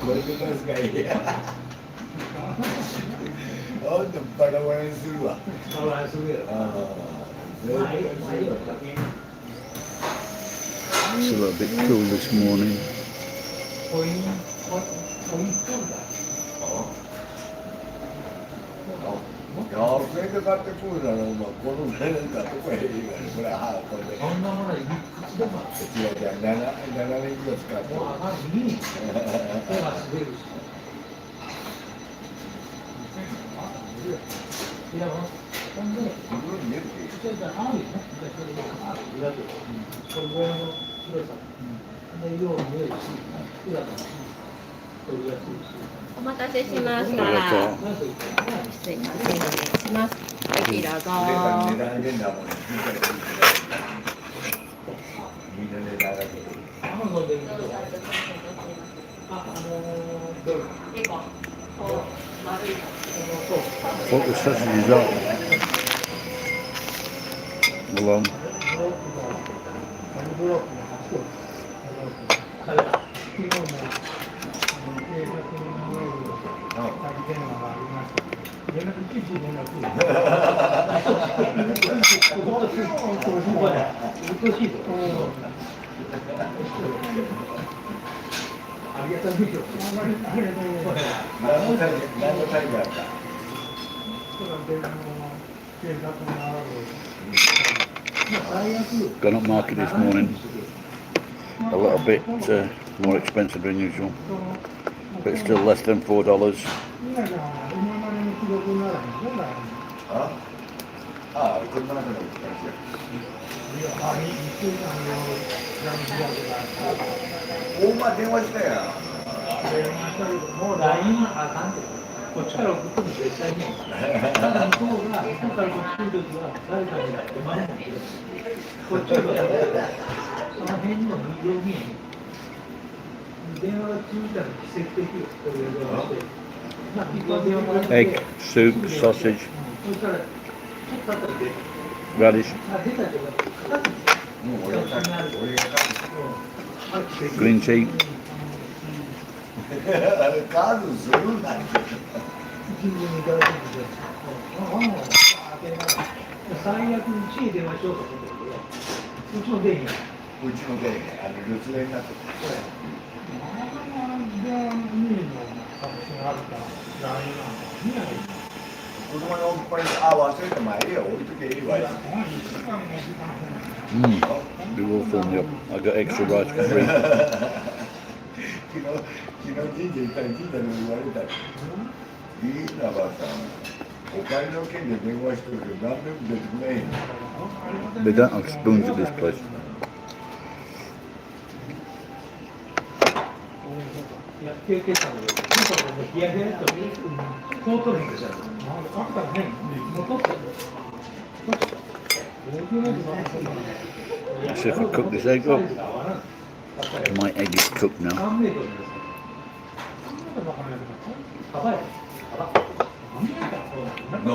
これでますかいや。ほんとバラバラにするわ。バラバラにするやろ。まあいいよ、It's a little bit cool this morning. コインポンだ。いや、それで買ってくるなら、このぐらいなんかどこへいいから、これ、これで。そんなものいくつでもあって。違う違う、7年ぐらい使って。もうあかんし、いい。手が滑るし。いや、ほんで、自分に言っていい。それから青いね。それで、裏で。これぐらいの広さ。で、よう見えるし、裏で。取りやすいし。お待たせしました。失礼します。はい、どうぞ。値段入れんだもんね。みんな値段上がってる。アマゾンで見ると、What the sausage is that? Malone. ありがとうございます。何のタイプやった Gone up market this morning. A little bit more expensive than usual, but still less than $4. ああ、こんな中でも使い大間電話したやん。もう LINE あかんて。こっちから送っても絶対に。ただ向こうが、向こうからこっち来るときは、誰かになって守ってる。こっちはその辺の無料に、電話が続いたら奇跡的よ。これではして。まあ、一般電話から。 Egg, soup, sausage, そしたら、ちょっと後で。 radish, あ、出たけど、形。もう俺がgreen tea. 数するんだって。最悪うちに電話しようと思ってるけど、うちの電気。うちの電気、留守電になってる。子供に置きっぱなし、忘れてまいりや、置いとけいいわよ。They will fill me up. I got extra rice for free. 昨日神社行ったら神社でも言われたら、いいなばさん、お金の件で電話してるけど、何でも出てこないんだ。 They don't have spoons at this place. 経験者の冷や冷やと相当変化した。残った。 Let's see if I cook this egg up. My egg is cooked now. の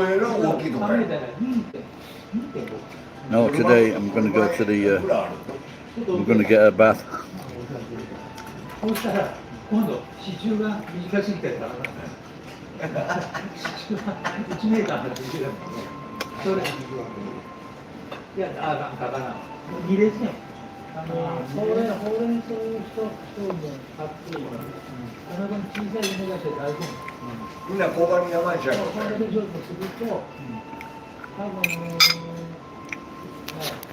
えら大きいとこや。 No, today I'm going to go to the. I'm going to get a bath. そうしたら今度支柱が短すぎてたから支柱が1メーターの支柱だもんね。それいや、あかんな。2列ね。ほうれん草とも買っていいから、この分小さい梅がして大丈夫。みんな交番に山にしちゃうこれでちょっとすると、多分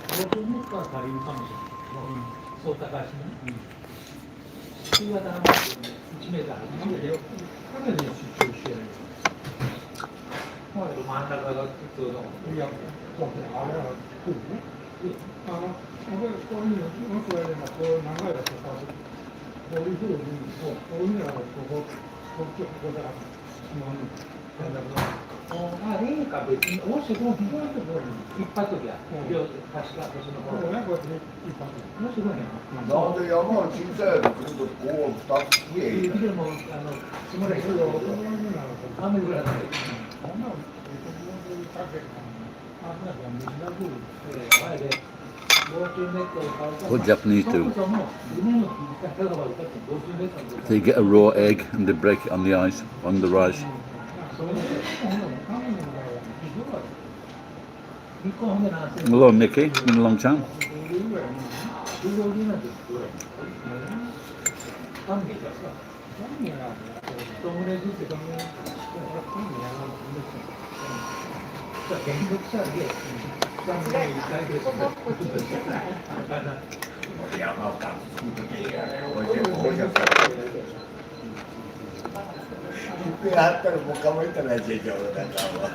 5分目から足りるかもしれない。そう高橋ね。新型の1メーター8メーターよ。かなりの集中してる。真ん中が普通の。いや、そうね。あれは来るね。俺こういうのよくやればこう長いやつをこういうふうにこういうのがここだからあれか別にもしこの非常に一発時は両端かそのこうねこうやって一発もすごいね。なんで山が小さいやつ来るとこう2つきれい。でもつまり雨ぐらいだね。What Japanese do? They get a raw egg and they break it on the ice, on the rice. Hello, Mickey. Been a long time. Pihatta muka mo ito na siya jauh dan tawa.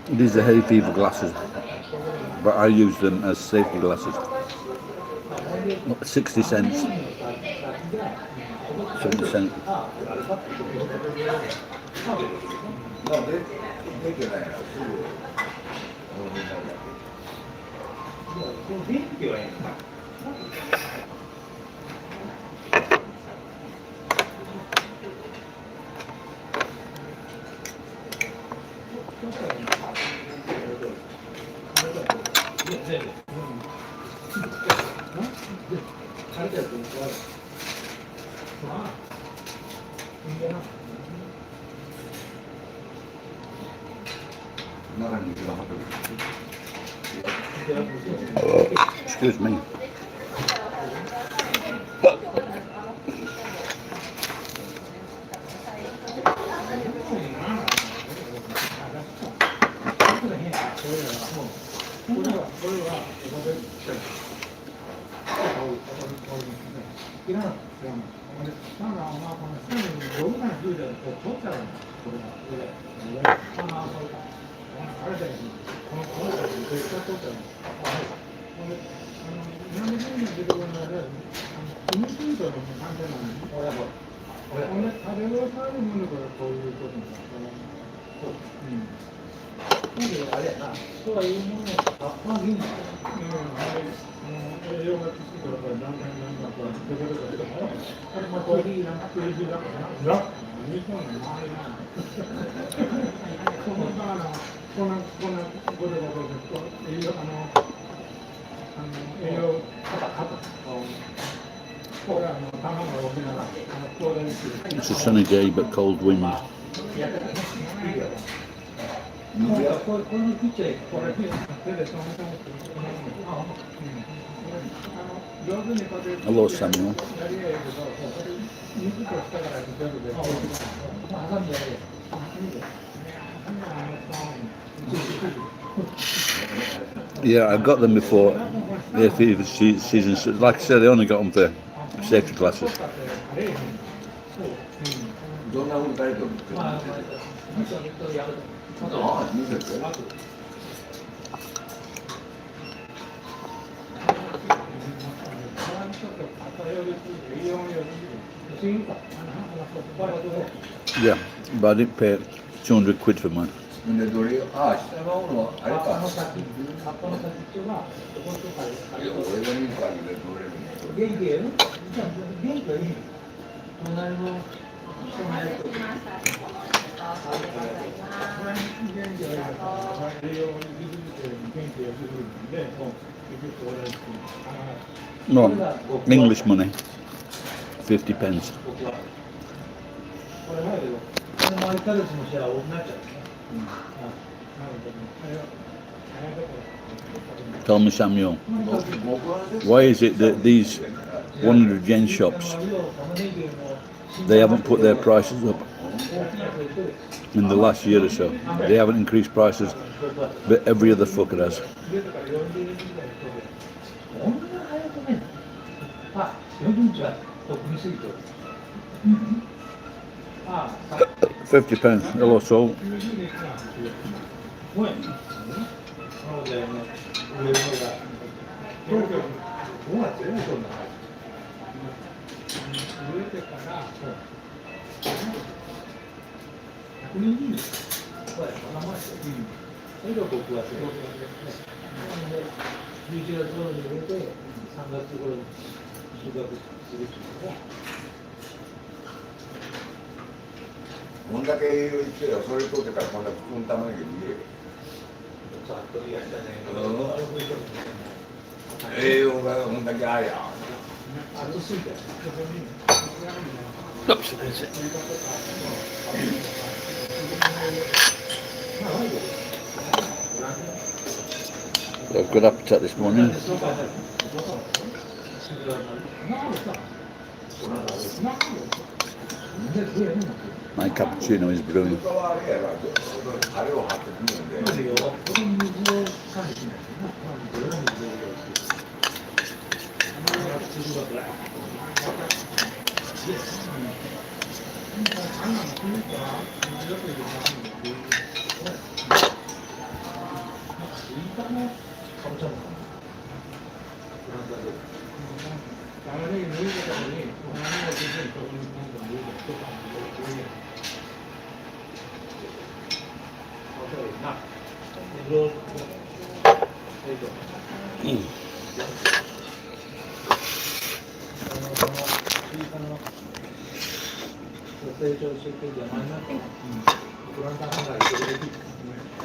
These are hay fever glasses, but I use them as safety glasses. 60 cents. 70 cents. No, they get that. Excuse me. It's a sunny day but cold wind. Hello, Samuel. Yeah, I got them before the fever season. Like I said, I only got them for safety glasses. Yeah, but I didn't pay 200 quid for mine. No, English money, 50 pence. これ前けど、これも1ヶ月もしたら多くなっちゃうね。なので、あれは、Tell me, Samuel, why is it that these 100 yen shops, they haven't put their prices up in the last year or so? They haven't increased prices, but every other fucker has. こんな早くね。あ、40日はとっくに過ぎてる。ああ、50 pence, hello soul. ごめん。なので、上のが、東京、5月よりそんな感じ。植えてから、120日。そうや、そんなもんですよ。それが僕はすごくね。なので、11月頃に植えて、3月頃に収穫するっていうのが、こんだけ栄養いってよ、それとってからこんな普通の玉ねぎ見える。ざっとやったね。栄養がこんだけありゃ。暑すぎて。 Oops, that's it. Got a good appetite this morning. My cappuccino is brewing. 他はあれやろ、あれを張ってくるんで。よ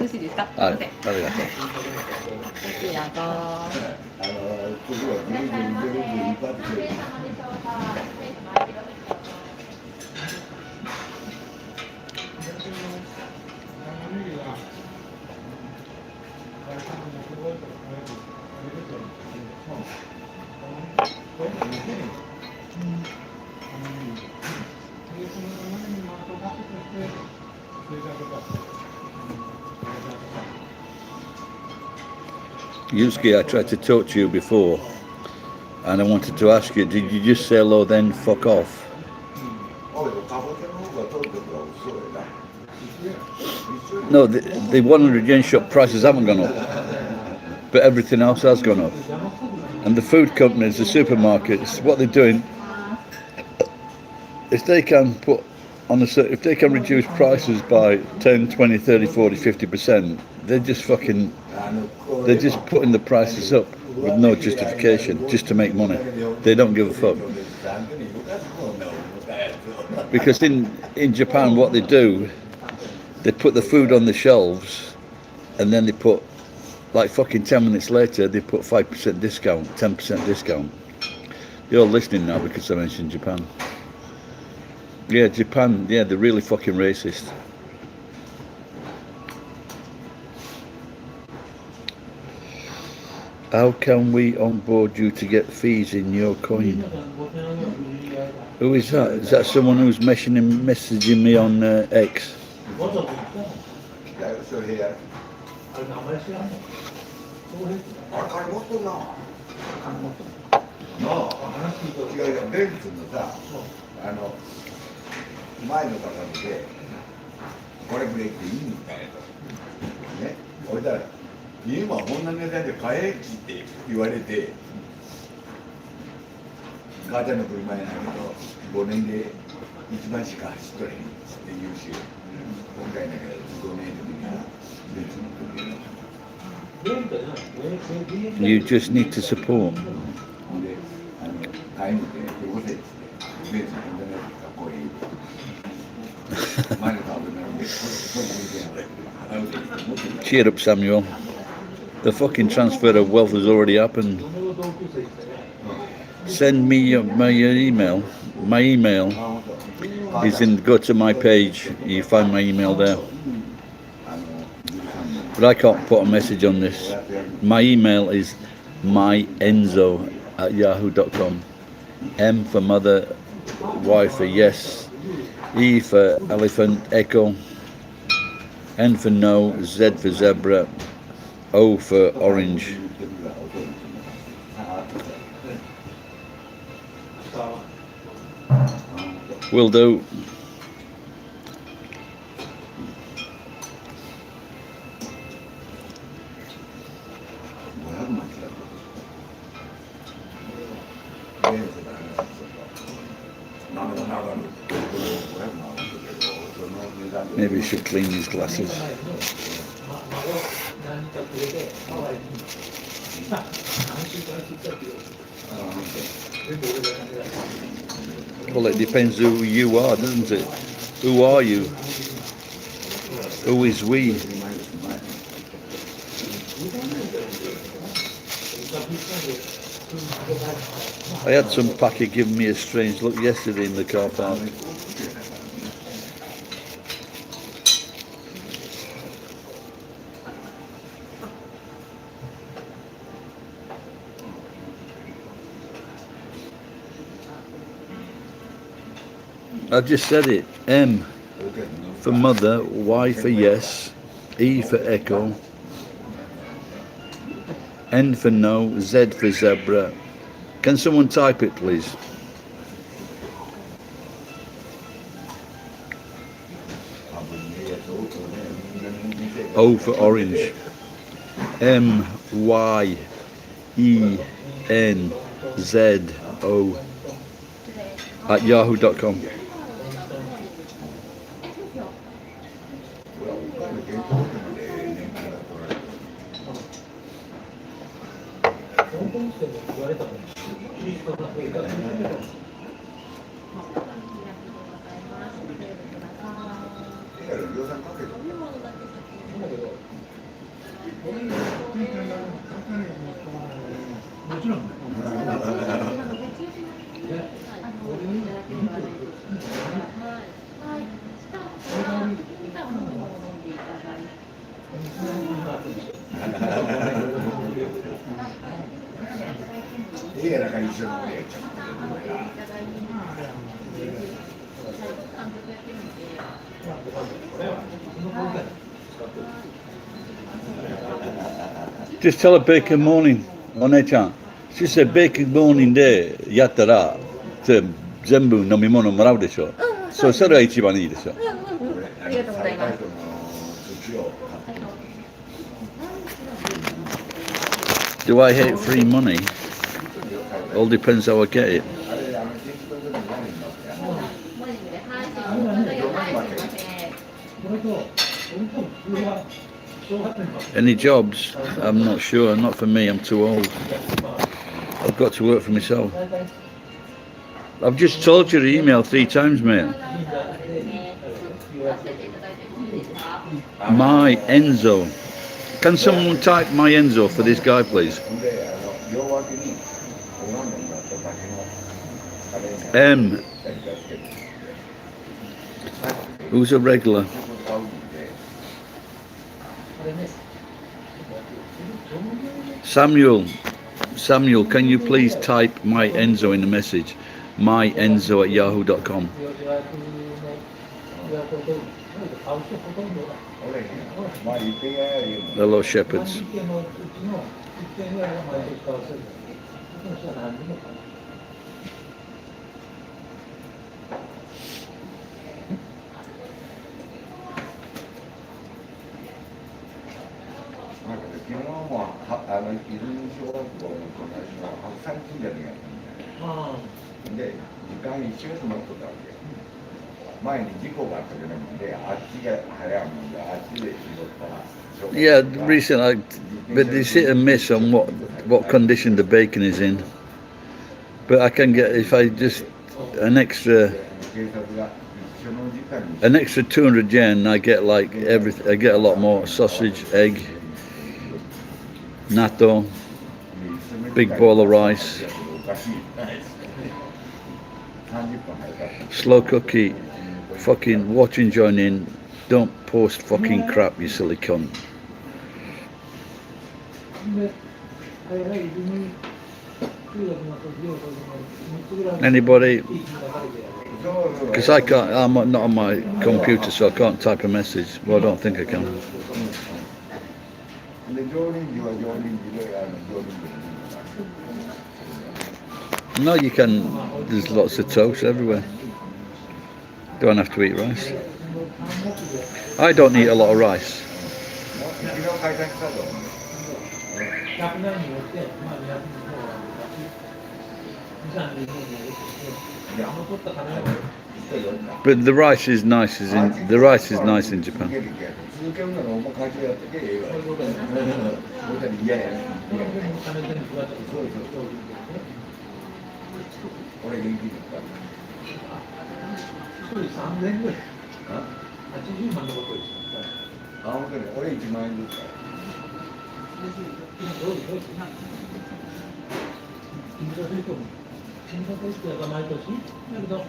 ろしいですか。はい、すいません。ありがとう。こちらと。次はグルグルグルグル引っ張ってくれる。Yusuke, I tried to talk to you before, and I wanted to ask you, did you just say hello then fuck off? おい、かぼちゃの方が取るときは嘘やな。 No, the 100 yen shop prices haven't gone up, but everything else has gone up. And the food companies, the supermarkets, what they're doing, if they can put on if they can reduce prices by 10, 20, 30, 40, 50%, they're just fucking, they're just putting the prices up with no justification, just to make money. They don't give a fuck. Because in Japan, what they do, they put the food on the shelves, and then they put, like fucking 10 minutes later, they put 5% discount, 10% discount. You're listening now because I mentioned Japan. Yeah, Japan, yeah, they're really fucking racist. How can we onboard you to get fees in your coin? Who is that? Is that someone who's messaging me on X? それや。あ、金持っとんな。なあ。違うよ、ベンツのさ、前の方で、これくれっていいみたいな。ね、これだら、今こんな値段で買えって言われて、母ちゃんの車やないけど、5年で一番しか走っとれへんって言うし、今回だけど5年の時にはベンツの車や。 You just need to support. で、買いに行って、よこせって言って、ベンツの車やかっこいい。前の食べなので、そういう Cheer up, Samuel. The fucking transfer of wealth has already happened. Send me my email. My email is in. Go to my page. You find my email there. But I can't put a message on this. My email is myenzo@yahoo.com. M for mother, Y for yes, E for elephant, echo, N for no, Z for zebra, O for orange. Will do. Maybe you should clean these glasses. Well, it depends who you are, doesn't it? Who are you? Who is we? I had some packer giving me a strange look yesterday in the car park. I've just said it. M for mother, Y for yes, E for echo, N for no, Z for zebra. Can someone type it, please? O for orange. M Y E N Z O at yahoo.com. Just tell her bacon morning on her chan. She said bacon morning de yattara to zenbu nomimono morau desho. So それは一番いいでしょ。ありがとうございます。 Do I hate free money? All depends how I get it. Any jobs? I'm not sure. Not for me. I'm too old. I've got to work for myself. I've just told you the email 3 times, mate. My Enzo. Can someone type my Enzo for this guy, please? M. Who's a regular? Samuel, can you please type my Enzo in the message? My Enzo at yahoo.com. Hello, shepherds. Yeah, recently, but there's hit and miss on what condition the bacon is in. But I can get, if I just an extra 緒の時間に An extra 200 yen, I get like everything. I get a lot more sausage, egg, natto, big bowl of rice, おかしい30分早かった slow cookie, fucking watch and join in. Don't post fucking crap, you silly cunt. で、はいはい、中学の卒業と3つぐらい Anybody? そうそう Because I can't. I'm not on my computer, so I can't type a message. Well, I don't think I can. で上臨時は上臨時で上臨時に No, you can. There's lots of toast everywhere. Don't have to eat rice. I don't eat a lot of rice. 昨日解散したぞ100年によって、まあ、200の方が2、3年の方が残った金を But the rice is nice. The rice is nice in Japan. 続けるならお前会長やってけええわ俺たち嫌やね金全部配ってそうそう俺元気だっ1人3年ぐらいた80万のことですよあ本当に俺1万円ずつか新作テストが毎年だけど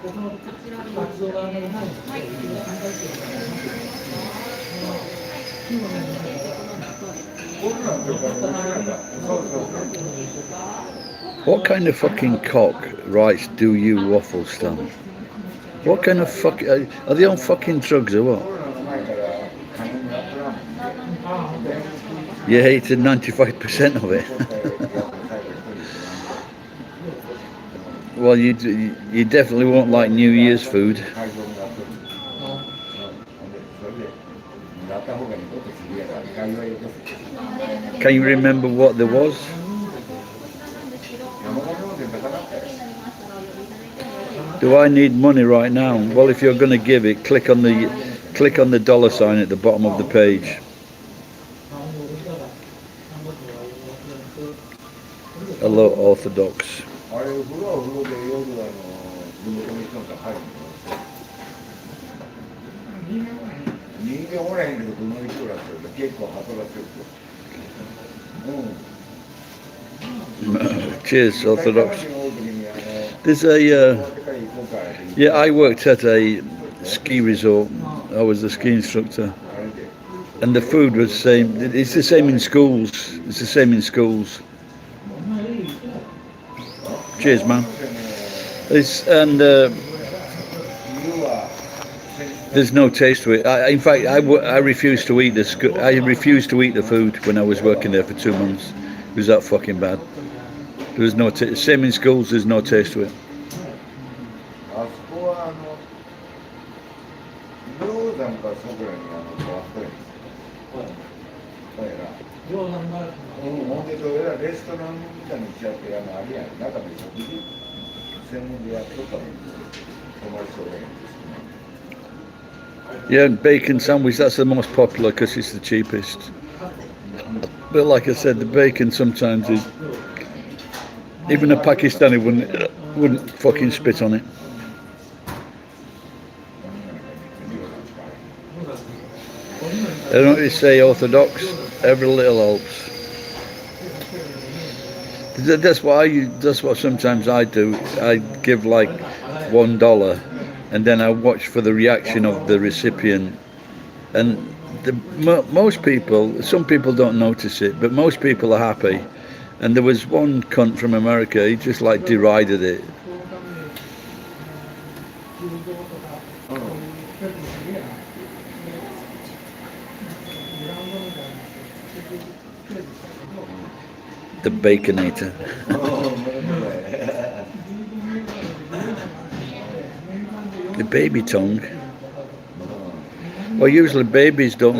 僕の活動があんまりないんですけどコロナの時から面白いんだそうそうそう What kind of fucking cock rice do you waffle stand? What kind of fuck? Are they on fucking drugs or コ what? ロナの前から金になってなもんで You hated 95% of it. Well, you definitely won't like New Year's food. 会場になってるそれでなった方が二度と次やから会話よこす Can you remember what there was? 山本の電高かったよ Do I need money right now? Well, if you're going to give it, click on the dollar sign at the bottom of the page. Hello, Orthodox. あれ風呂は風呂で夜地元の人が入るの人間おらへんけどこの人らって結構働いてる Cheers, うん Orthodox. 最初の時にThere's a 終わってから行こうかって言って yeah. I worked at a ski resort. I was a ski instructor, あれで and the food was the same. It's the same in schools. It's the same in schools. Cheers, man. It's and there's no taste to it. In fact, I refused to eat I refused to eat the food when I was working there for 2 months. It was that fucking bad. There was no same in schools. There's no taste to it. あそこは銅山かそこらにあったよそうやな量産がほんでどうやらレストランみたいにしちゃってあるやん中で食事専門でやっとったのに泊まりそうやん Yeah, bacon sandwich. That's the most popular because it's the cheapest. But like I said, the bacon sometimes is even a Pakistani wouldn't fucking spit on it. I don't really say Orthodox. Every little helps. That's what sometimes I do. I give like $1, and then I watch for the reaction of the recipient. And most people, some people don't notice it, but most people are happy. And there was one cunt from America. He just like derided it. The Baconator. The baby tongue. Well, usually babies don't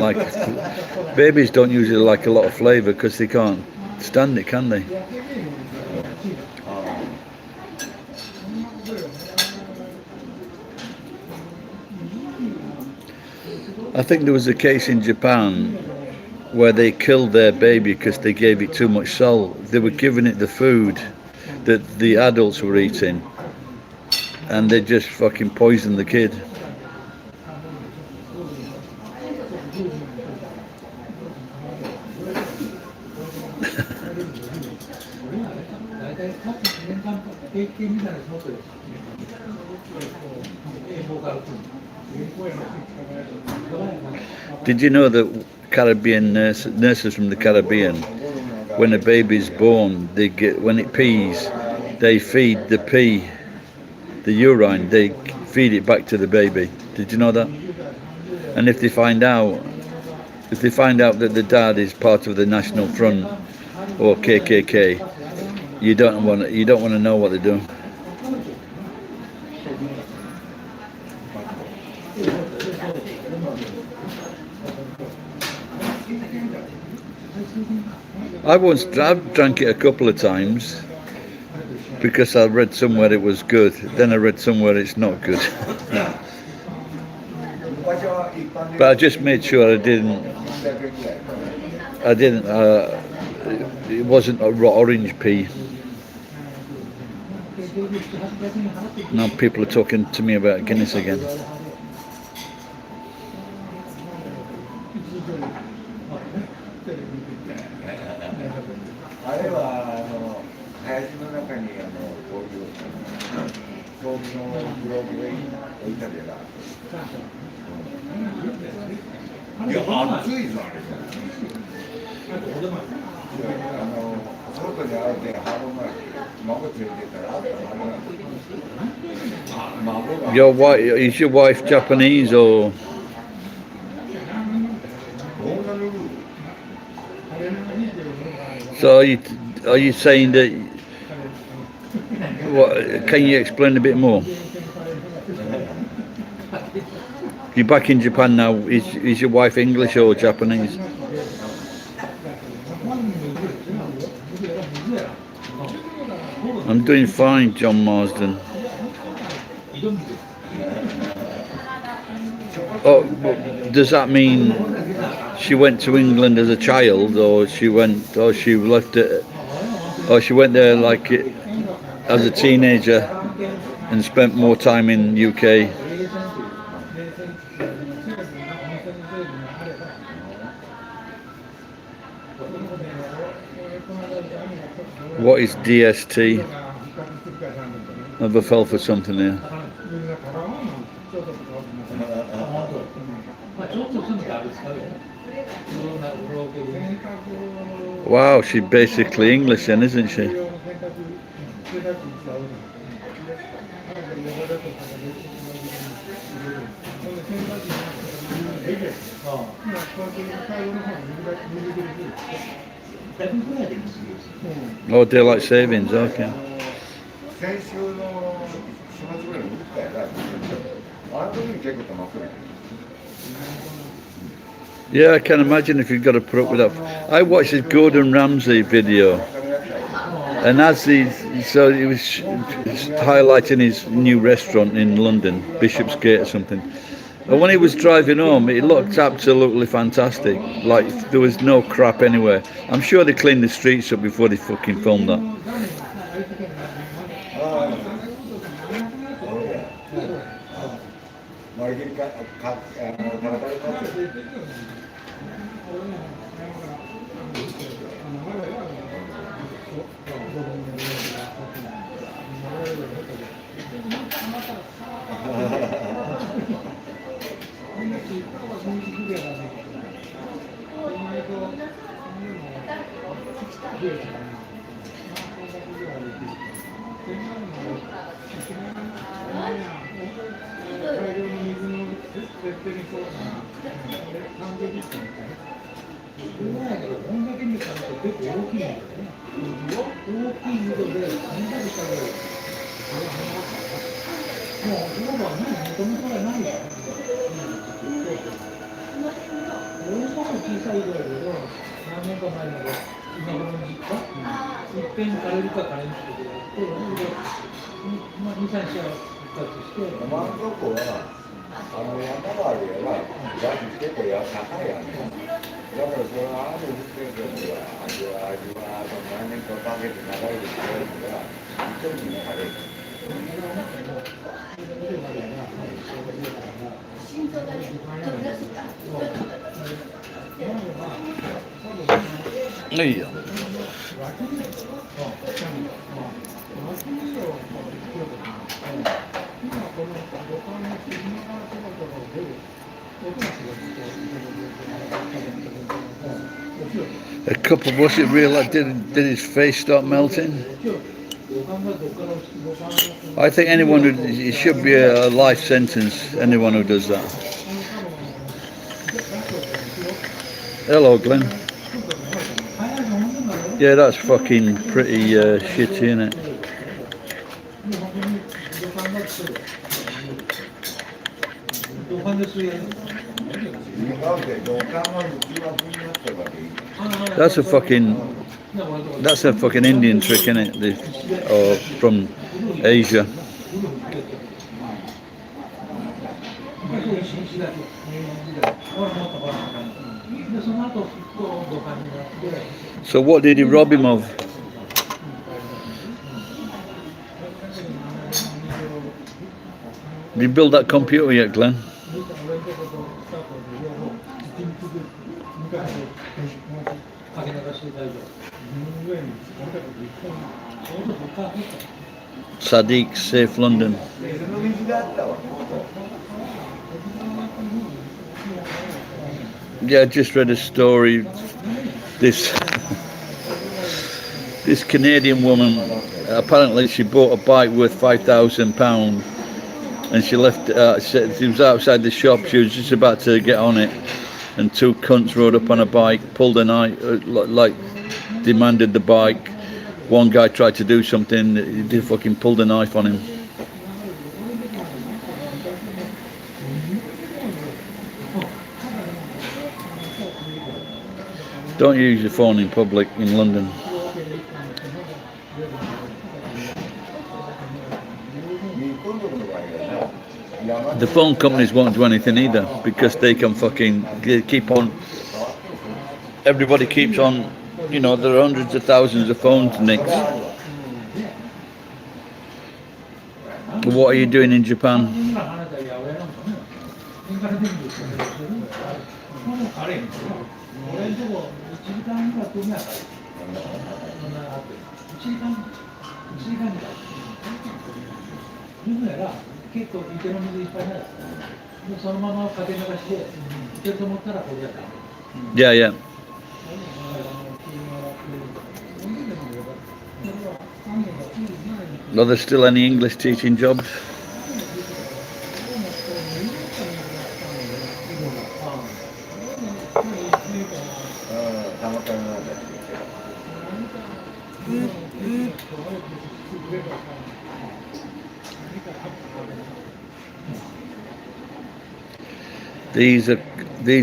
usually like a lot of flavour because they can't stand it, can they? I think there was a case in Japan where they killed their baby because they gave it too much salt. They were giving it the food that the adults were eating, and they just fucking poison the kid. Did you know that Caribbean nurses from the Caribbean, when a baby's born, they get, when it pees, they feed the pee, the urine, they feed it back to the baby. Did you know that? And if they find out that the dad is part of the National Front or KKK, you don't want to know what they're doing. I've drank it a couple of times because I read somewhere it was good. Then I read somewhere it's not good. But I just made sure I didn't. It wasn't a raw orange pea. Now people are talking to me about Guinness again. あれは林の中にこういう装備のブログで置いたりだ。いや、暑いぞあれ。外にあるでハロマイ孫連れてたらあったまま。Your wife, is your wife Japanese or? So are you saying that? What? Can you explain a bit more? You're back in Japan now. Is your wife English or Japanese? I'm doing fine, John Marsden. Oh, does that mean she went to England as a child, or she left it, or she went there like as a teenager and spent more time in UK? What is DST? Never fell for something here. Wow, she's basically English then, isn't she? Oh, daylight savings, okay. Yeah, I can imagine if you've got to put up with that. I watched this Gordon Ramsay video, and so he was highlighting his new restaurant in London, Bishopsgate or something. And when he was driving home, it looked absolutely fantastic. Like there was no crap anywhere. I'm sure they cleaned the streets up before they fucking filmed that. Hey. A couple, was it real? Like, did his face start melting? I think anyone who, it should be a life sentence, anyone who does that. Hello, Glenn. Yeah, that's fucking pretty shitty, isn't it? That's a fucking Indian trick, isn't it? Or from Asia. So what did he rob him of? Did you build that computer yet, Glenn? Sadiq, Safe London. Yeah, I just read a story. This Canadian woman, apparently she bought a bike worth £5,000, and she left. She was outside the shop. She was just about to get on it, and two cunts rode up on a bike, pulled a knife, like demanded the bike. One guy tried to do something. They fucking pulled a knife on him. Don't use your phone in public in London. The phone companies won't do anything either, because they can keep on. Everybody keeps on. You know, there are hundreds of thousands of phones nicked. What are you doing in Japan? Yeah, yeah. Are there still any English teaching jobs? These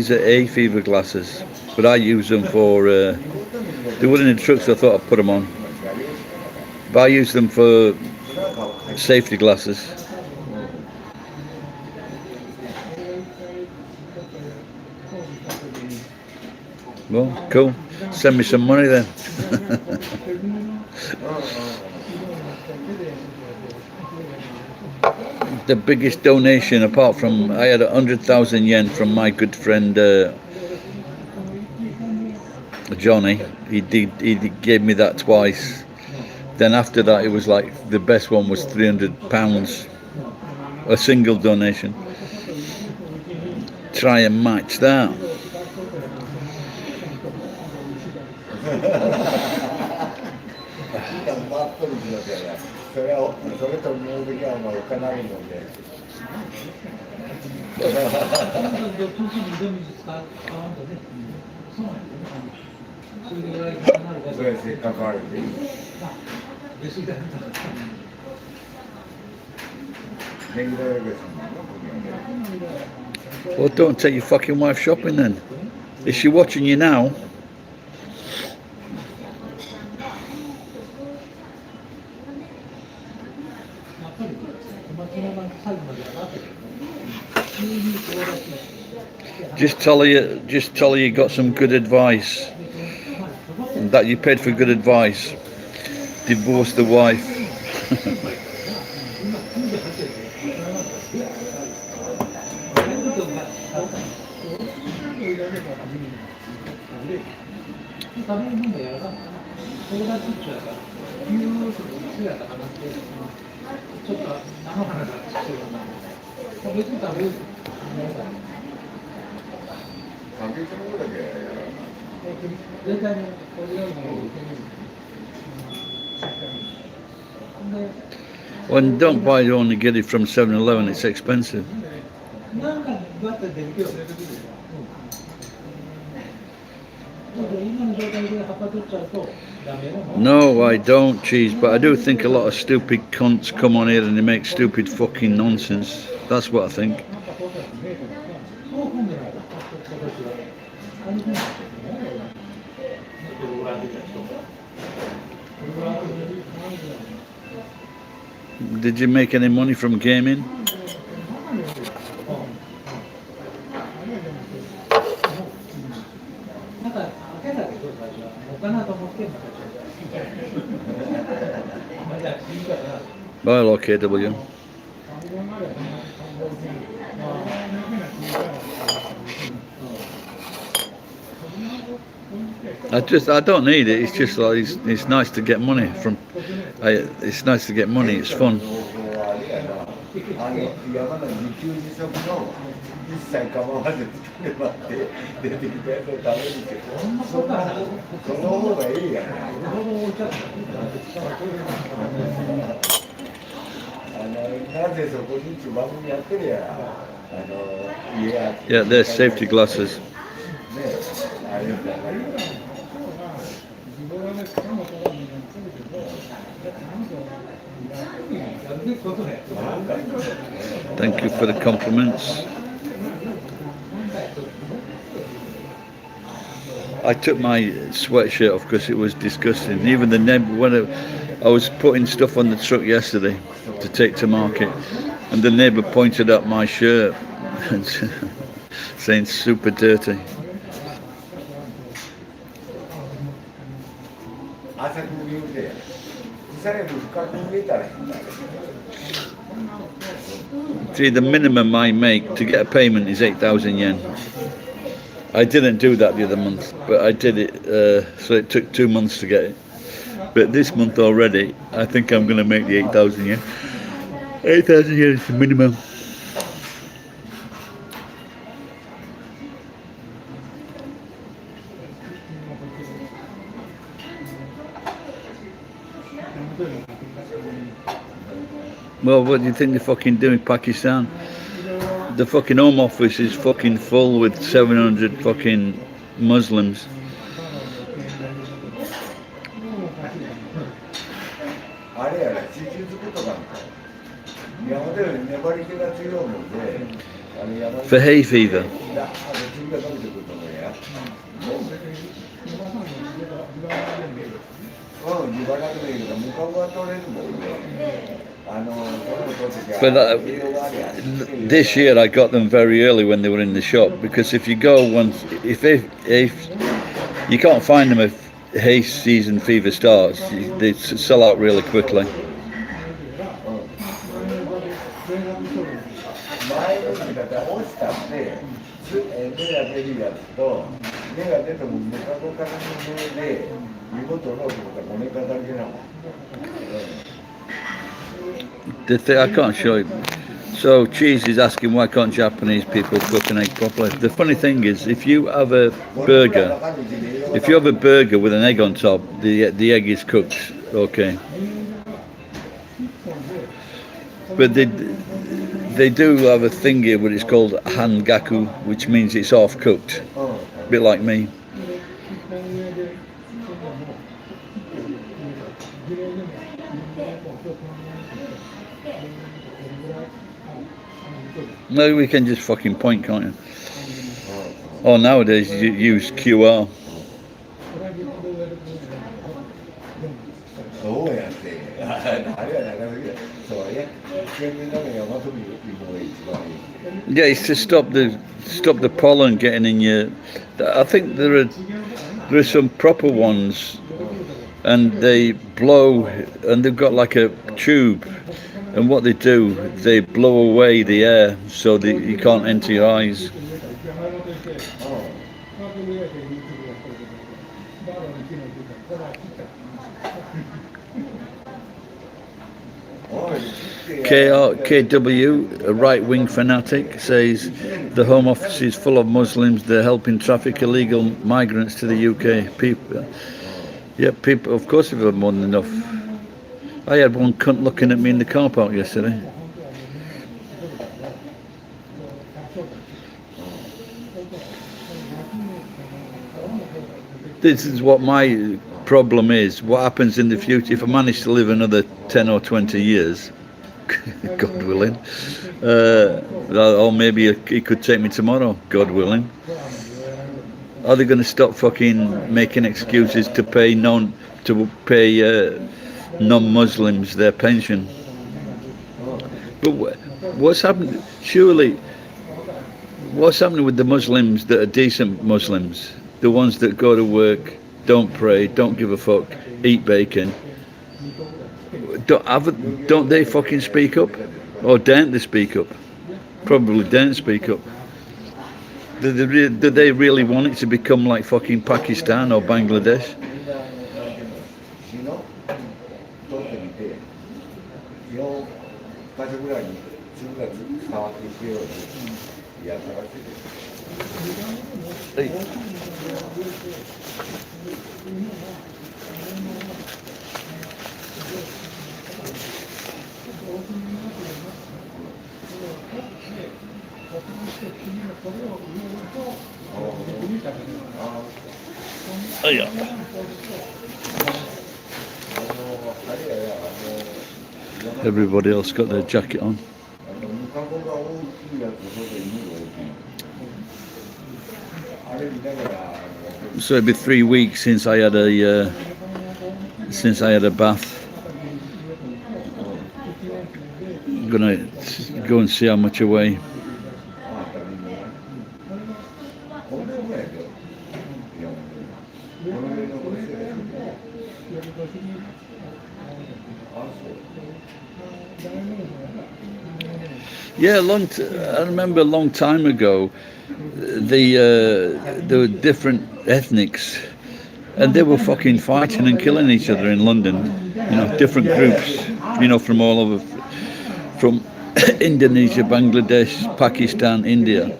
are A fever glasses, but I use them for. They were in the truck, so I thought I'd put them on. But I use them for safety glasses. Well, cool. Send me some money then. The biggest donation, apart from, I had 100,000 yen from my good friend Johnny. He gave me that twice. Then after that, it was like the best one was £300, a single donation. Try and match that. Well, don't take your fucking wife shopping then. Is she watching you now? Just tell her you got some good advice. That you paid for good advice. Divorce the wife. Well, don't buy it only get it from 7-Eleven, it's expensive. なんかどうやって出るけど、今の状態で葉っぱ取っちゃうとダメなの。 No, I don't, cheese, but I do think a lot of stupid cunts come on here and they make stupid fucking nonsense. That's what I think. そう踏んでない。今年は。あれなんですよね。プログラムで人が。プログラムで。 Did you make any money from gaming? なんか開けたけど最初はもうかなと思ってまたまだいいから。 Well, OKW. I don't need it. It's just like it's nice to get money from. It's nice to get money. It's fun. 山の自給自足の一切構わず作ればって出てきたやつを食べるけど、その方がいいやん。なぜそこに一番組やってるや家や。Yeah, there's safety glasses. ね、あれだね。 Thank you for the compliments. I took my sweatshirt off because it was disgusting. Even the neighbour, when I was putting stuff on the truck yesterday to take to market, and the neighbour pointed at my shirt and saying super dirty. 浅く言うて、さらに深く入れたらいいんだ。 See, the minimum I make to get a payment is 8,000 yen. I didn't do that the other month, but I did it, so it took 2 months to get it. But this month already, I think I'm going to make the 8,000 yen. 8,000 yen is the minimum. Well, what do you think they're fucking doing, Pakistan? The fucking Home Office is fucking full with 700 fucking Muslims. あれやら、地中づくとか山で粘り気が強いもんで、For hay fever. だ、次が伸びてくると思うや。自腹でもいいけど、無株は取れるもんね。But this year I got them very early when they were in the shop, because if you go once, if you can't find them if hay season fever starts, they sell out really quickly. 前の時だったら落ちたって、芽が出るやつと、芽が出ても無株からの芽で、見事のところが骨かだけなの。I can't show you. So Cheese is asking why can't Japanese people cook an egg properly. The funny thing is, if you have a burger with an egg on top, the egg is cooked, okay. But they do have a thing here where it's called hangaku, which means it's half cooked, a bit like me. No, we can just fucking point, can't you? Oh, nowadays you use QR. そうやって、あれはなかなかそうや、県民の山飛びも一番いい。 Yeah, it's to stop the pollen getting in your. I think there are some proper ones, and they blow, and they've got like a tube, And what they do, they blow away the air so that you can't enter your eyes. KW, a right-wing fanatic, says the Home Office is full of Muslims. They're helping traffic illegal migrants to the UK. People, yeah, people. Of course, they've had more than enough. I had one cunt looking at me in the car park yesterday. This is what my problem is. What happens in the future if I manage to live another 10 or 20 years? God willing, or maybe he could take me tomorrow, God willing. Are they going to stop fucking making excuses to pay non-Muslims their pension? But what's happening? Surely, what's happening with the Muslims that are decent Muslims, the ones that go to work, don't pray, don't give a fuck, eat bacon? Don't they fucking speak up? Or daren't they speak up? Probably daren't speak up. Do they really want it to become like fucking Pakistan or Bangladesh? Oh, yeah. Everybody else got their jacket on. So it'd be 3 weeks since I had a bath. I'm gonna go and see how much I weigh. Yeah, I remember a long time ago, there were different ethnics, and they were fucking fighting and killing each other in London. You know, different groups. You know, from all over, from Indonesia, Bangladesh, Pakistan, India.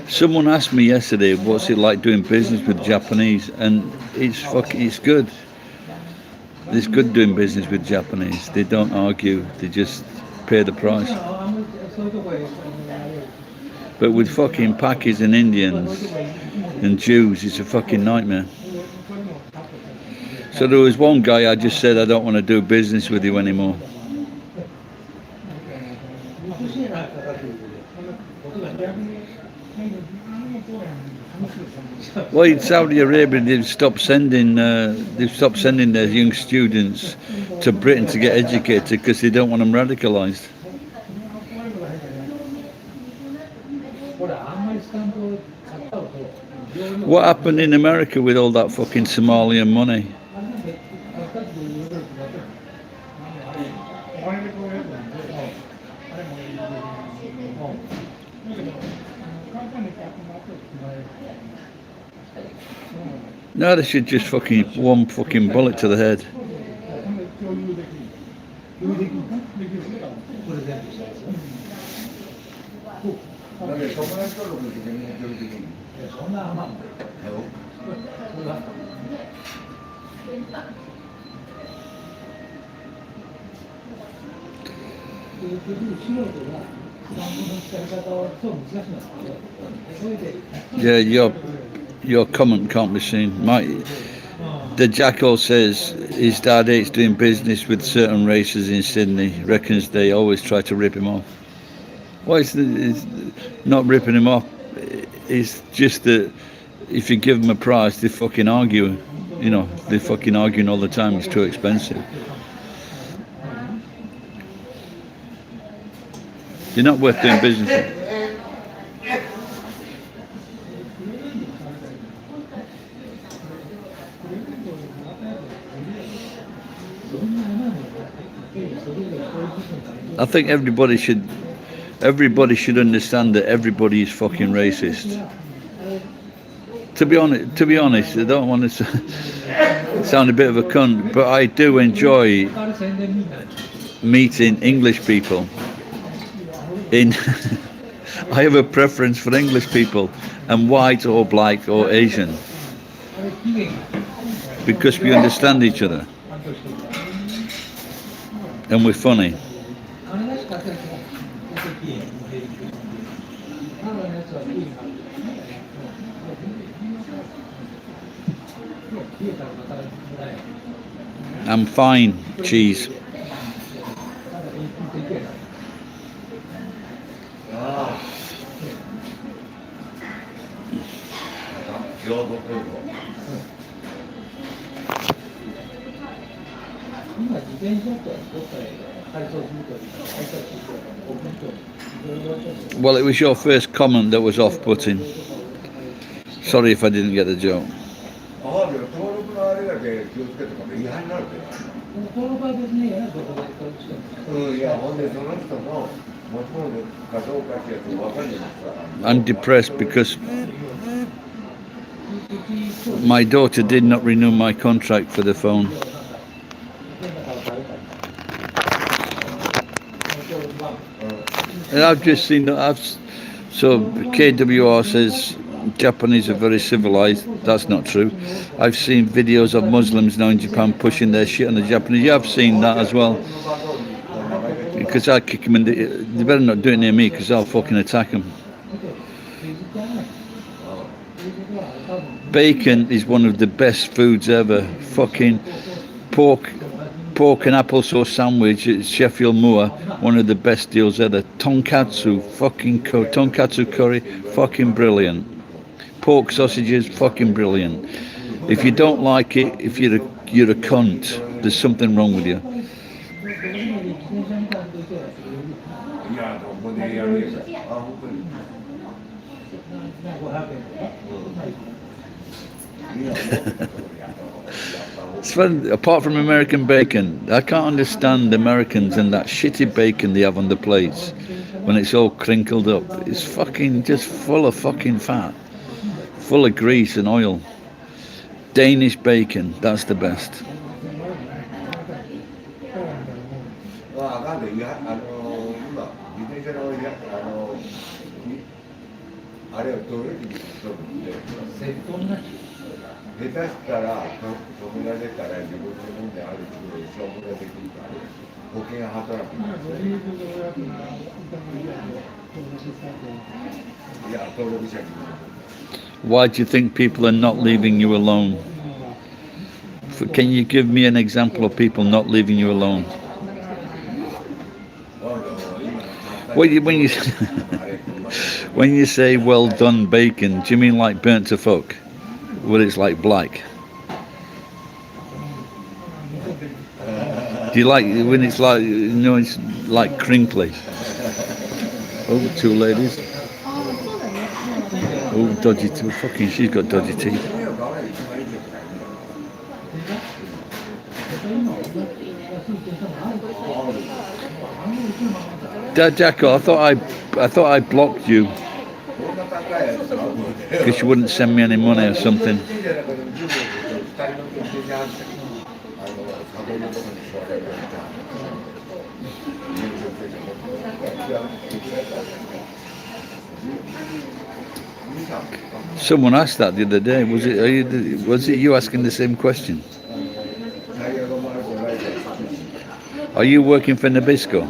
Someone asked me yesterday, what's it like doing business with Japanese? And it's good. It's good doing business with Japanese. They don't argue, they just pay the price. But with fucking Pakis and Indians and Jews, it's a fucking nightmare. So there was one guy I just said, I don't want to do business with you anymore. Well, in Saudi Arabia, they've stopped sending their young students to Britain to get educated because they don't want them radicalised. What happened in America with all that fucking Somalian money? No, they should just fucking one fucking bullet to the head. Yeah, your comment can't be seen. The jackal says his dad hates doing business with certain races in Sydney. Reckons they always try to rip him off. Well, it's not ripping him off. It's just that if you give them a price, they fucking argue. You know, they're fucking arguing all the time. It's too expensive. You're not worth doing business with. I think everybody should understand that everybody is fucking racist. To be honest, I don't want to sound a bit of a cunt, but I do enjoy meeting English people. I have a preference for English people, and white or black or Asian, because we understand each other and we're funny. I'm fine, cheese. Well, it was your first comment that was off-putting. Sorry if I didn't get the joke. 登録のあれだけ気をつけてから違反になるけど。登録は別にいいよね、どこで登録しても。いや、ほんでその人の持ち物かどうかってやつ分かんないですから。I'm depressed because my daughter did not renew my contract for the phone. And I've just seen that. So KWR says Japanese are very civilized. That's not true. I've seen videos of Muslims now in Japan pushing their shit on the Japanese. Yeah, I've seen that as well. Because I kick them in they better not do it near me, because I'll fucking attack them. Bacon is one of the best foods ever. Fucking pork and applesauce sandwich at Sheffield Moor, one of the best deals ever. Tonkatsu, tonkatsu curry, fucking brilliant. Pork sausages, fucking brilliant. If you don't like it, if you're a cunt, there's something wrong with you. It's fun. Apart from American bacon, I can't understand Americans and that shitty bacon they have on the plates when it's all crinkled up. It's fucking just full of fucking fat, full of grease and oil. Danish bacon, that's the best. Why do you think people are not leaving you alone? Can you give me an example of people not leaving you alone? When you say well done bacon, do you mean like burnt to fuck? Well, it's like black. Do you like when it's like, you know, it's like crinkly? Oh, two ladies. Oh, dodgy teeth. Fucking, she's got dodgy teeth. Dad, Jacko, I thought I blocked you because you wouldn't send me any money or something. Someone asked that the other day. Was it you asking the same question? Are you working for Nabisco?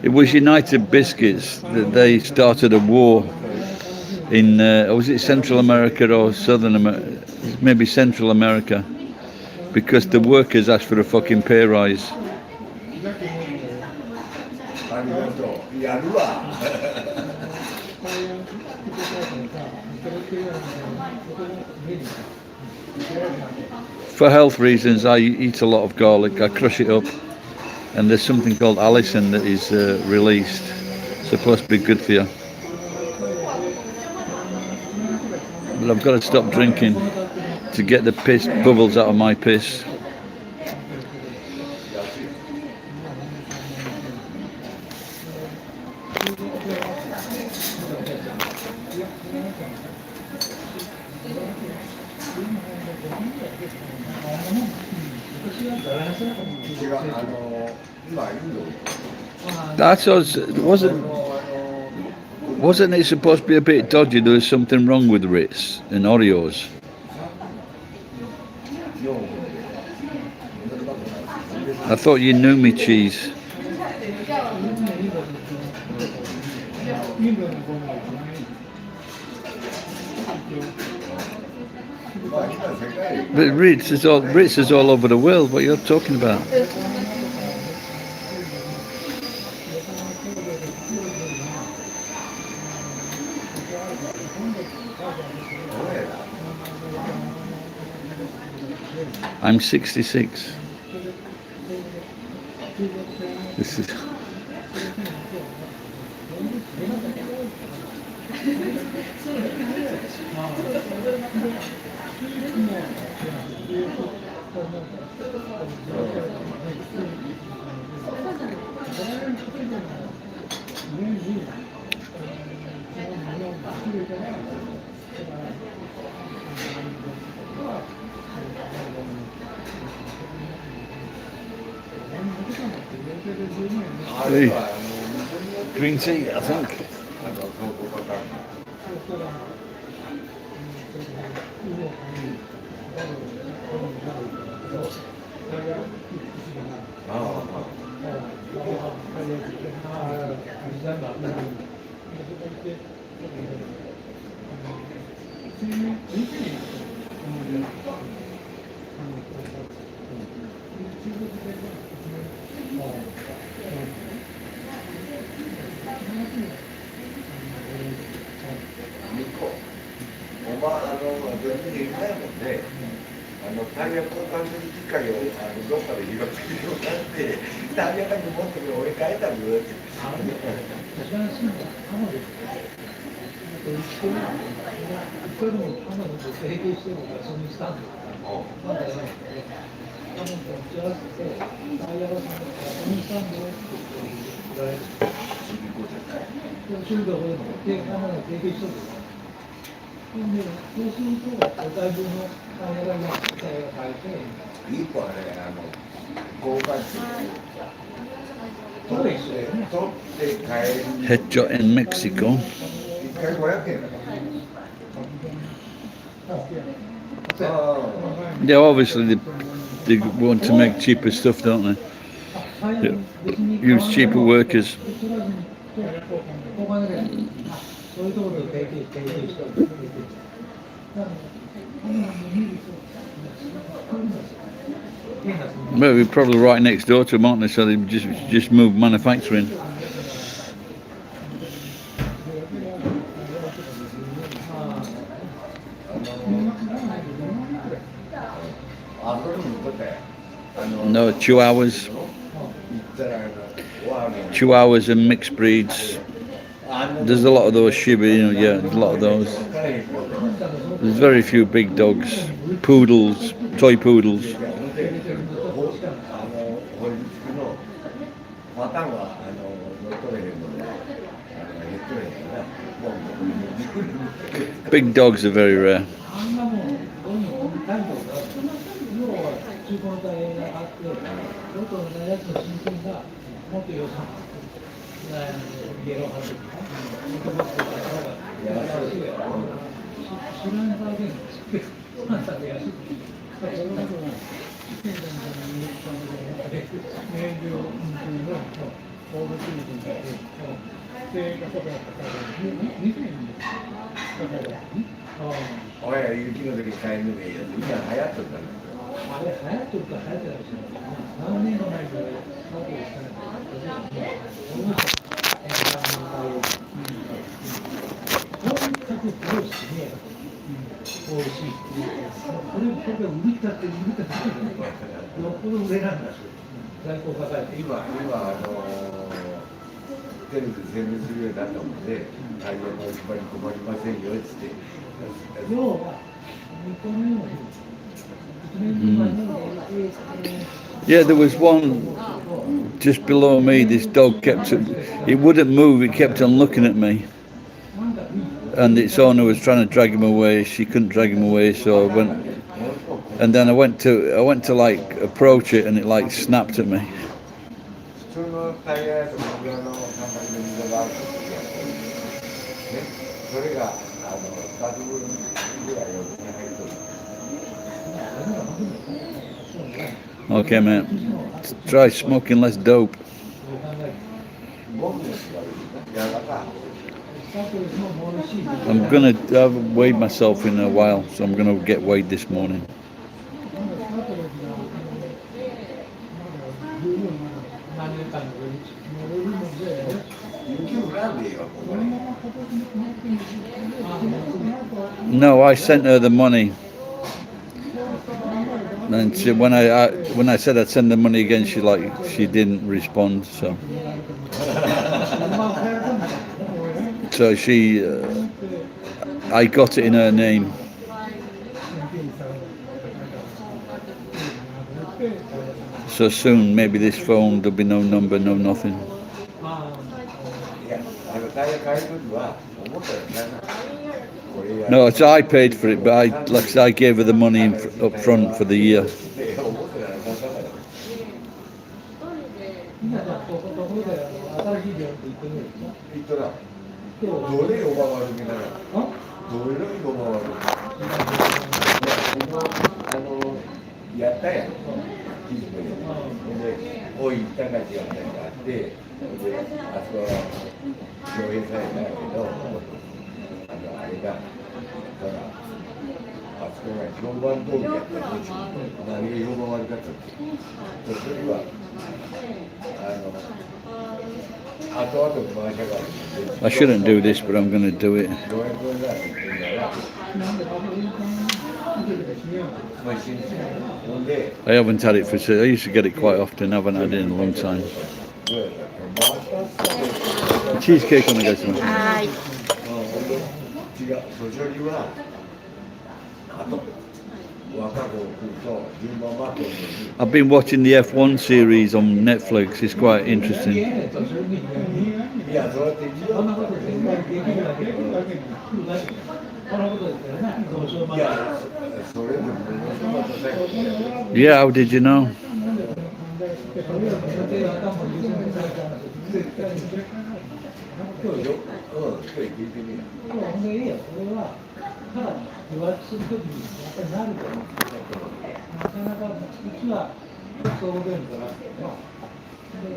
It was United Biscuits that they started a war in, was it Central America or Southern America? Maybe Central America, because the workers asked for a fucking pay rise. For health reasons, I eat a lot of garlic. I crush it up, and there's something called allicin that is released. So supposed to be good for you. But I've got to stop drinking to get the piss bubbles out of my piss. That's us. Wasn't it supposed to be a bit dodgy? There was something wrong with Ritz and Oreos. I thought you knew me cheese. But Ritz is all over the world. What you're talking about? I'm 66. This is. Hey, green tea, I think. Head shot in Mexico. Yeah, obviously they want to make cheaper stuff, don't they? Use cheaper workers. Well, we're probably right next door to them, aren't they? So they just moved manufacturing. No, Chihuahuas. Chihuahuas and mixed breeds. There's a lot of those Shiba, yeah, there's a lot of those. There's very few big dogs. Poodles, toy poodles. Big dogs are very rare. テルで全部するようになったもんで、タイヤの置き場に困りませんよっつって。要は、日本のように、1年分前の Yeah, there was one just below me. This dog kept it wouldn't move. It kept on looking at me, and its owner was trying to drag him away. She couldn't drag him away, so I went. And then I went to like approach it, and it like snapped at me. 普通のタイヤやと僕らの看板で溝があるときはね、それが2つ分ぐらい横に入ると。Okay, mate. Try smoking less dope. 僕の縛りやらか。I'm gonna. I've weighed myself in a while, so I'm gonna get weighed this morning. No, I sent her the money, and when I said I'd send the money again, she didn't respond. So she, I got it in her name. So soon, maybe this phone, there'll be no number, no nothing. いや、タイヤ買えるときは思ったよね。No, it's I paid for it, but like I said, I gave her the money up front for the year. どれを回るみたいな。どれを回る。やったやん。で、おい、高橋やったりがあって、で、あそこは上映されたんやけど、あれが、あそこが評判通りやったら、何が評判悪かったって。それは、後々回しがある。I shouldn't do this, but I'm going to do it. 500 I haven't had it for. I used to get it quite often. I haven't had it in a long time. Cheesecake on the go to はい。違う、それはあと若子を食うと順番待ってるのに I've been watching the F1 series on Netflix. It's quite interesting. いや、そうやって一応いや、それでもまた最後 Yeah, how did you know? 今日聞いてみる予約するときにやっぱりなると思うんですけど、なかなかうちは総合病院からで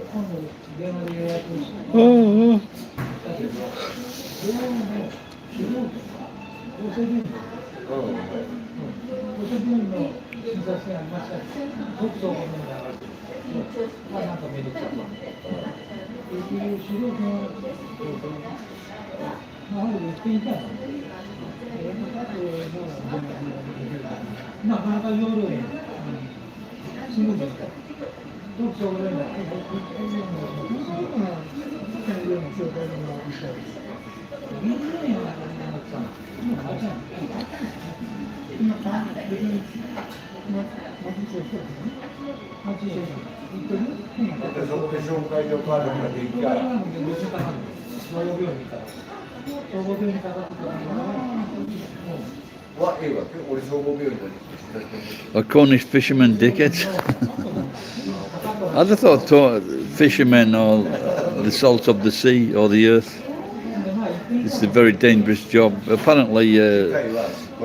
今度電話で予約をして、だけど、どうも主導権は厚生病院です。厚生病院の診察がありましたら、即総合病院で上がると、なんかめんどくさいと。結局、主導権は、まあ、言っていたので。なかなか夜にすぐにどそういうのそこで紹介状カードができたらA Cornish fisherman dickheads. I'd have thought fishermen are the salt of the sea or the earth. It's a very dangerous job. Apparently,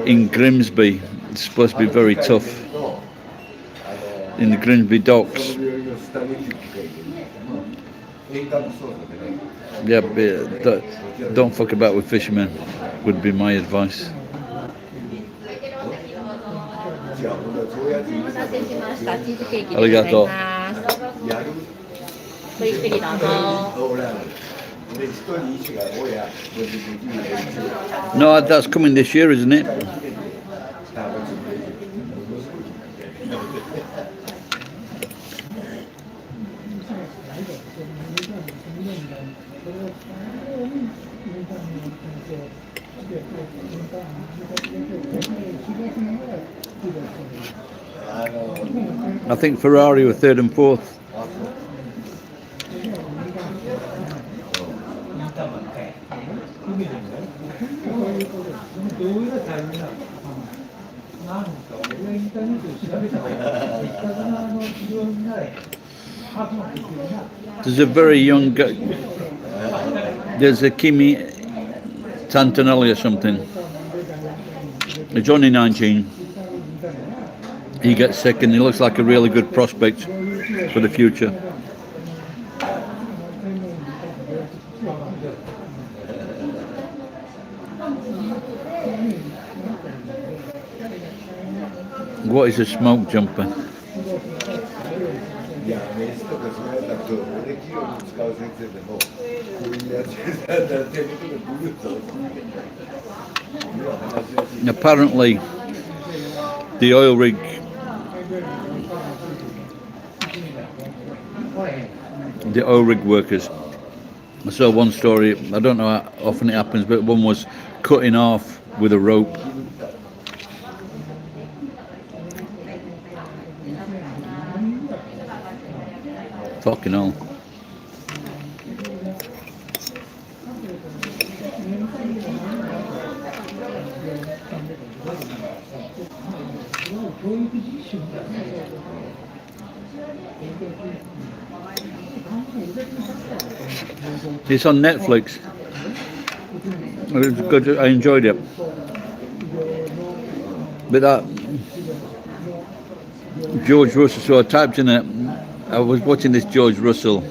in Grimsby, it's supposed to be very tough. In the Grimsby docks. Yeah, but don't fuck about with fishermen, would be my advice. お待たせしました。チーズケーキでありがとう。ございます。ごゆっくりどうぞ。No, that's coming this year, isn't it? I think Ferrari were third and fourth. There's a very young guy. There's a Kimi Tantanelli or something. He's only 19. He gets second. He looks like a really good prospect for the future. What is a smoke jumper? いや、名刺とかそうやったら、俺企業に使う先生でも、こういうやつだったら手元でブルーと。Apparently, the oil rig, workers. I saw one story. I don't know how often it happens, but one was cutting off with a rope. Fucking hell. It's on Netflix. It was good. I enjoyed it. But that George Russell, so I typed in it. I was watching this George Russell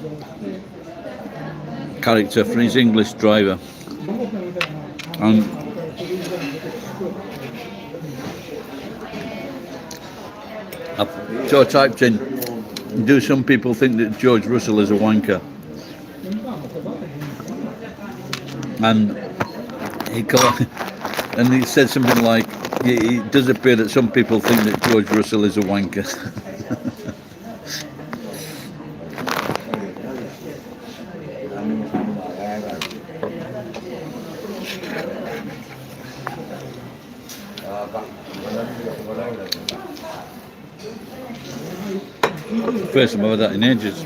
character for his English driver, and so I typed in, do some people think that George Russell is a wanker? And he said something like, it does appear that some people think that George Russell is a wanker. First time I've had that in ages.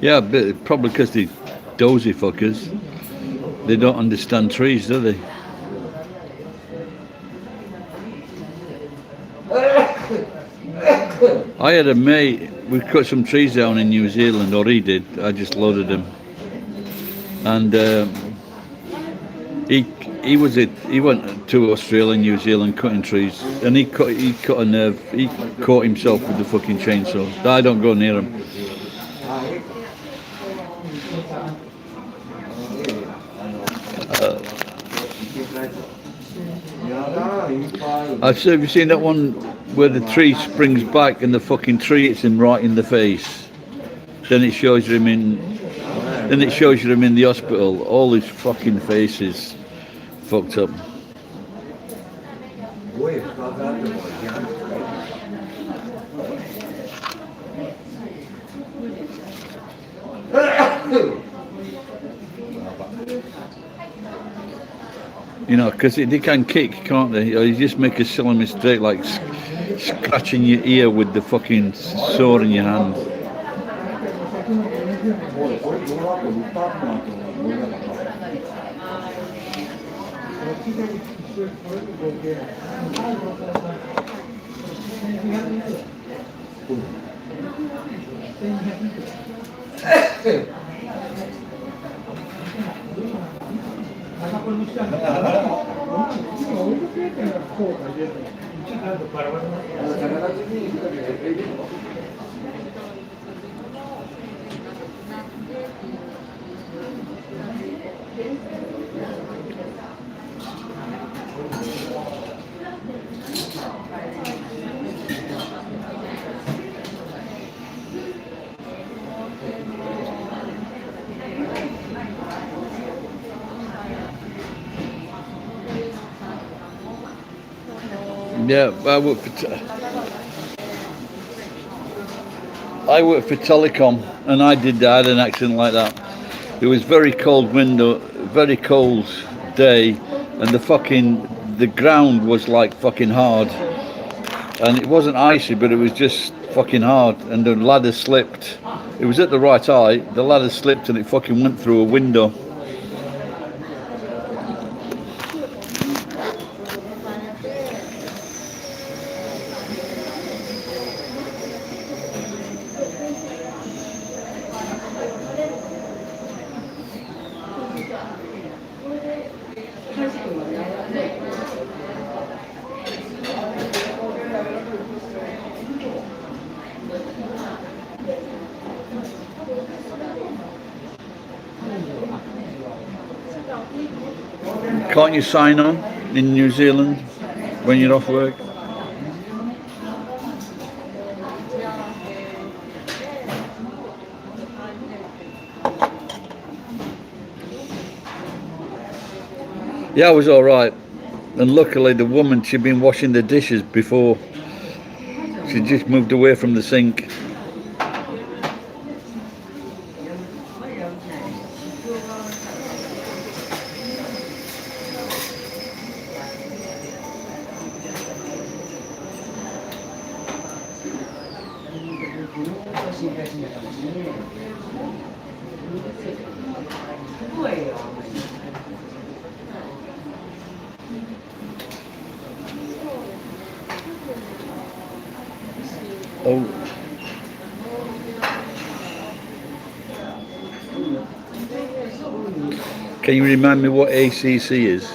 Yeah, but probably because they dozy fuckers. They don't understand trees, do they? I had a mate, we cut some trees down in New Zealand, or he did, I just loaded them. And he went to Australia and New Zealand cutting trees, and he cut a nerve, he caught himself with the fucking chainsaw. I don't go near him. Have you seen that one where the tree springs back and the fucking tree hits him right in the face? Then it shows you him in the hospital. All his fucking face is fucked up. You know, because they can kick, can't they? Or you just make a silly mistake like scratching your ear with the fucking sword in your hand. Yeah, I worked for Telecom, and I had an accident like that. It was very cold window, very cold day, and the ground was like fucking hard, and it wasn't icy, but it was just fucking hard, and the ladder slipped. It was at the right height. The ladder slipped, and it fucking went through a window. Can't you sign on in New Zealand when you're off work? Yeah, I was all right, and luckily the woman, she'd been washing the dishes before. She just moved away from the sink. Oh. Can you remind me what ACC is?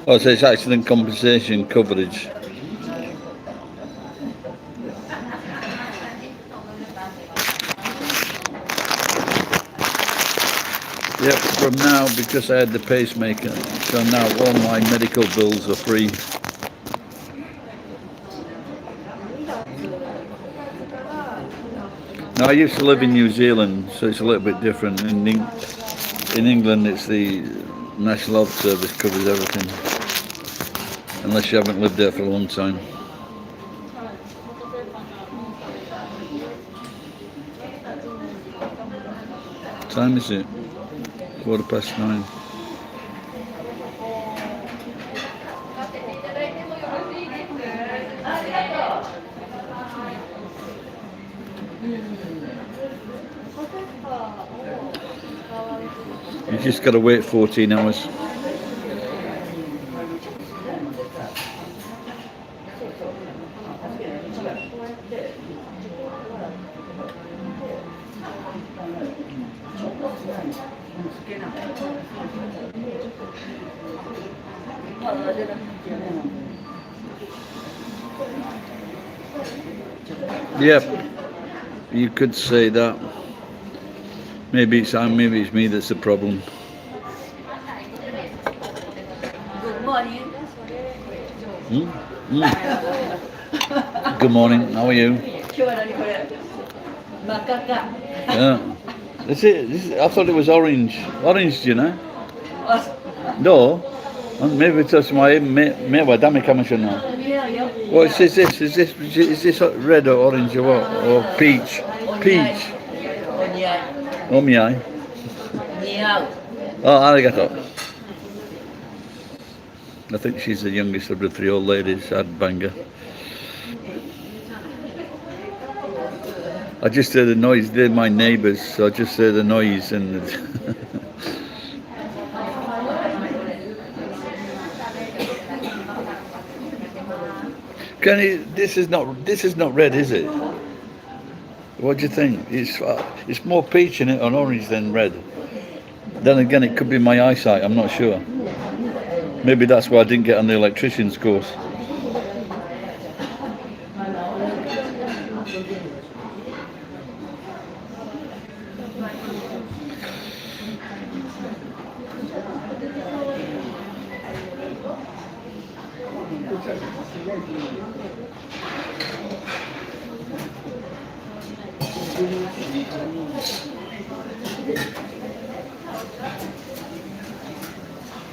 Oh, so it's accident compensation coverage. Yep, from now, because I had the pacemaker, so now all my medical bills are free. Now, I used to live in New Zealand, so it's a little bit different. In England, it's the National Health Service covers everything, unless you haven't lived there for a long time. What time is it? 9:15. You just got to wait 14 hours. Yep, you could say that. Maybe it's me that's the problem. Good morning. Good morning. How are you? Yeah. This is, I thought it was orange. Orange, do you know? No. Maybe it's my dame commissioner. What is this? Is this red or orange or what? Or peach? Peach. Omiyai. Oh, arigato. I think she's the youngest of the three old ladies. I'd bang her. I just heard the noise. They're my neighbours, so I just heard the noise and. This is not red, is it? What do you think? It's more peach in it on orange than red. Then again, it could be my eyesight. I'm not sure. Maybe that's why I didn't get on the electrician's course.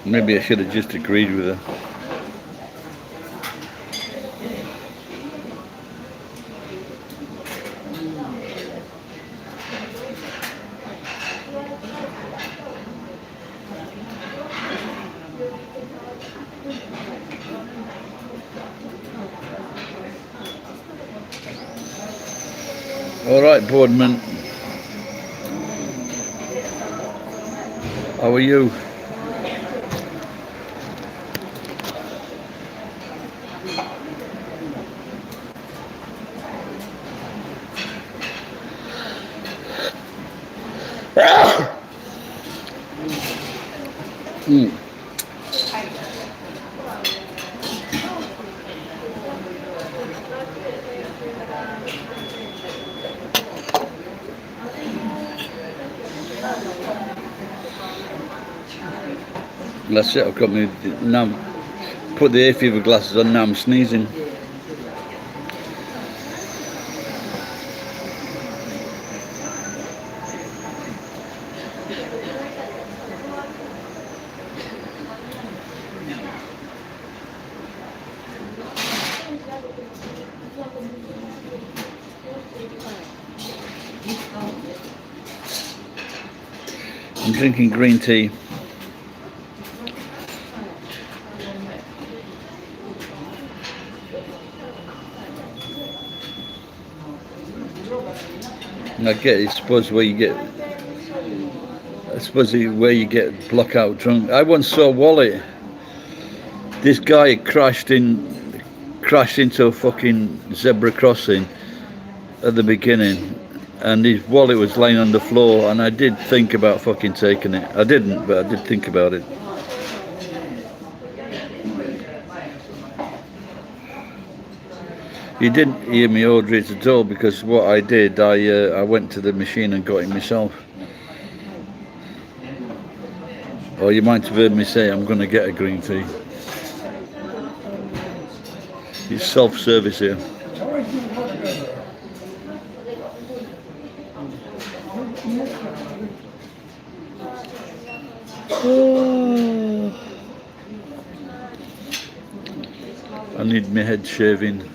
Maybe I should have just agreed with her. All right, Boardman. How are you? That's it, I've got me now. Put the hay fever glasses on, now I'm sneezing. I'm drinking green tea. And I get, I suppose where you get blackout drunk. I once saw Wally. This guy crashed into a fucking zebra crossing at the beginning, and his wallet was laying on the floor, and I did think about fucking taking it. I didn't, but I did think about it. He didn't hear me order it at all, because what I did, I went to the machine and got it myself. Or you might have heard me say I'm going to get a green tea. It's self-service here. I need my head shaving.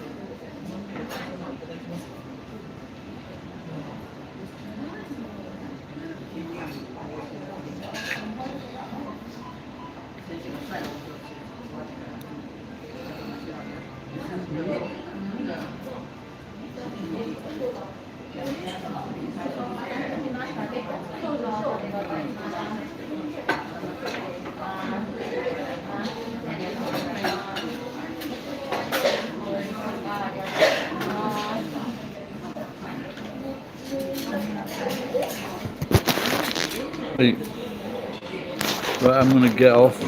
Right, I'm going to get off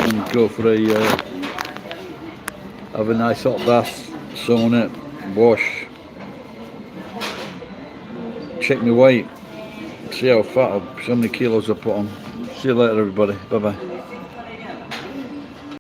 and go for have a nice hot bath, sauna, wash, check my weight, see how many kilos I put on. See you later, everybody. Bye bye.